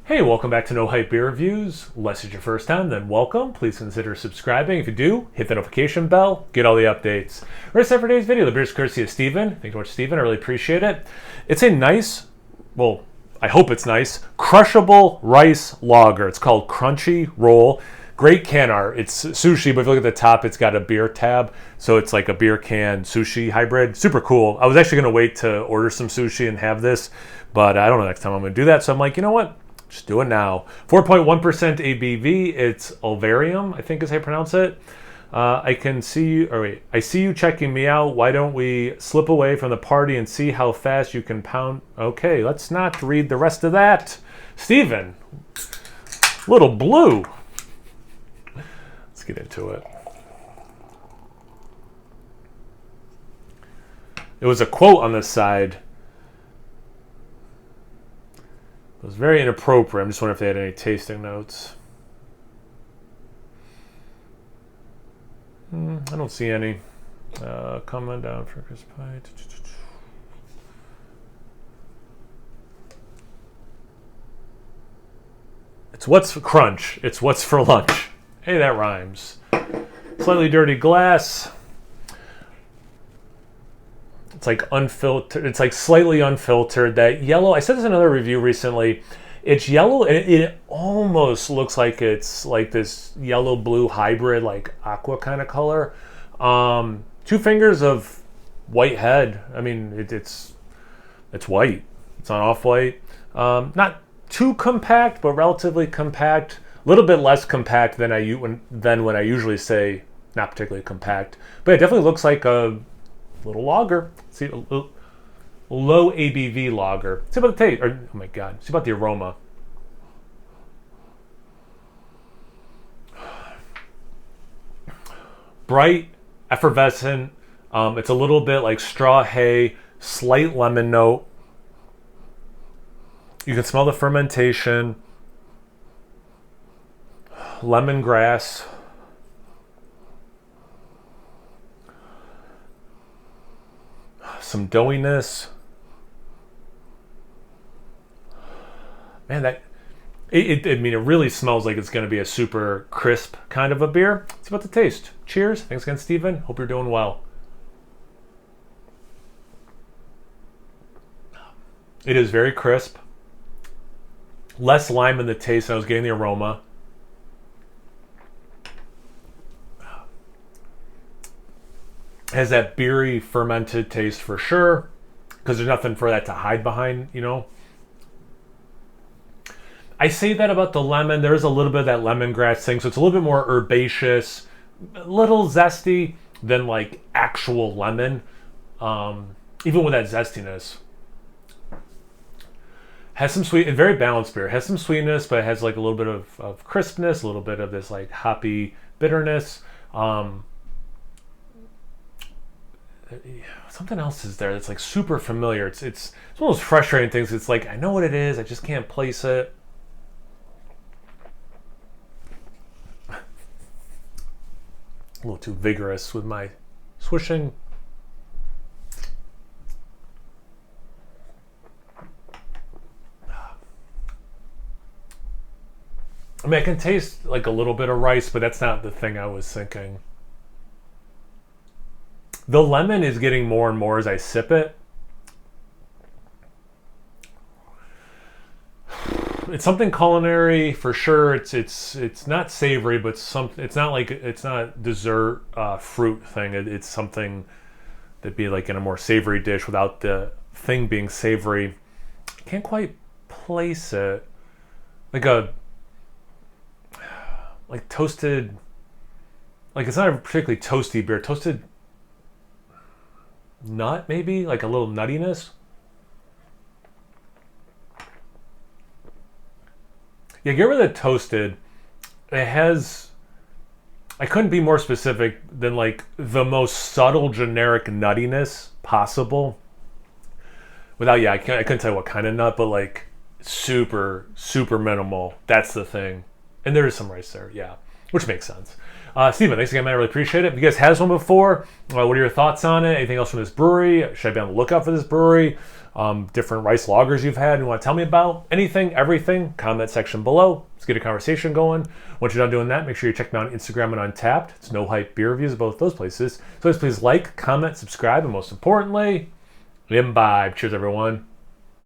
Hey, welcome back to No Hype Beer Reviews. Unless it's your first time, then welcome. Please consider subscribing. If you do, hit the notification bell, get all the updates. Right, set for today's video. The beer's courtesy of Steven. Thank you so much, Steven. I really appreciate it. It's a nice, well, I hope it's nice, crushable rice lager. It's called Crunchy Roll. Great can art. It's sushi, but if you look at the top, it's got a beer tab. So it's like a beer can sushi hybrid. Super cool. I was actually going to wait to order some sushi and have this, but I don't know next time I'm going to do that. So I'm like, you know what? Just do it now. 4.1% ABV. It's Alvarium, I think is how you pronounce it. I can see you, or wait, I see you checking me out. Why don't we slip away from the party and see how fast you can pound? Okay, let's not read the rest of that. Steven, little blue. Let's get into it. There was a quote on this side. It was very inappropriate. I'm just wondering if they had any tasting notes. I don't see any. Coming down for crisp pie. It's what's for crunch. It's what's for lunch. Hey, that rhymes. Slightly dirty glass. It's like unfiltered. It's like slightly unfiltered. That yellow. I said this in another review recently. It's yellow, and it almost looks like it's like this yellow-blue hybrid, like aqua kind of color. 2 fingers of white head. I mean, it's white. It's not off-white. Not too compact, but relatively compact. A little bit less compact than when I usually say not particularly compact. But it definitely looks like a little lager. See, low ABV lager. See about the taste. Or, oh my God. See about the aroma. Bright, effervescent. It's a little bit like straw hay, slight lemon note. You can smell the fermentation. Lemongrass. Some doughiness. Man, I mean, it really smells like it's going to be a super crisp kind of a beer. It's about the taste. Cheers. Thanks again, Steven. Hope you're doing well. It is very crisp. Less lime in the taste, and I was getting the aroma. Has that beery fermented taste for sure, because there's nothing for that to hide behind, you know. I say that about the lemon. There's a little bit of that lemongrass thing, so it's a little bit more herbaceous, a little zesty than like actual lemon, even with that zestiness. Has some sweet, and very balanced beer. Has some sweetness, but it has like a little bit of crispness, a little bit of this like hoppy bitterness. Something else is there that's like super familiar. It's one of those frustrating things. It's like, I know what it is, I just can't place it. A little too vigorous with my swishing. I mean, I can taste like a little bit of rice, but that's not the thing I was thinking. The lemon is getting more and more as I sip it. It's something culinary for sure. It's not savory, but it's not dessert fruit thing. It's something that'd be like in a more savory dish without the thing being savory. I can't quite place it. Like toasted. Like it's not a particularly toasty beer. Toasted nut, maybe like a little nuttiness. Yeah, get rid of the toasted. It has, I couldn't be more specific than like the most subtle generic nuttiness possible. Without, I couldn't tell you what kind of nut, but like super minimal. That's the thing. And there is some rice there, yeah. which makes sense. Steven, thanks again, man. I really appreciate it. If you guys had this one before, what are your thoughts on it? Anything else from this brewery? Should I be on the lookout for this brewery? Different rice lagers you've had and you want to tell me about? Anything, everything, comment section below. Let's get a conversation going. Once you're done doing that, make sure you check me out on Instagram and Untapped. It's No Hype Beer Reviews, both those places. So please like, comment, subscribe, and most importantly, imbibe. Cheers, everyone.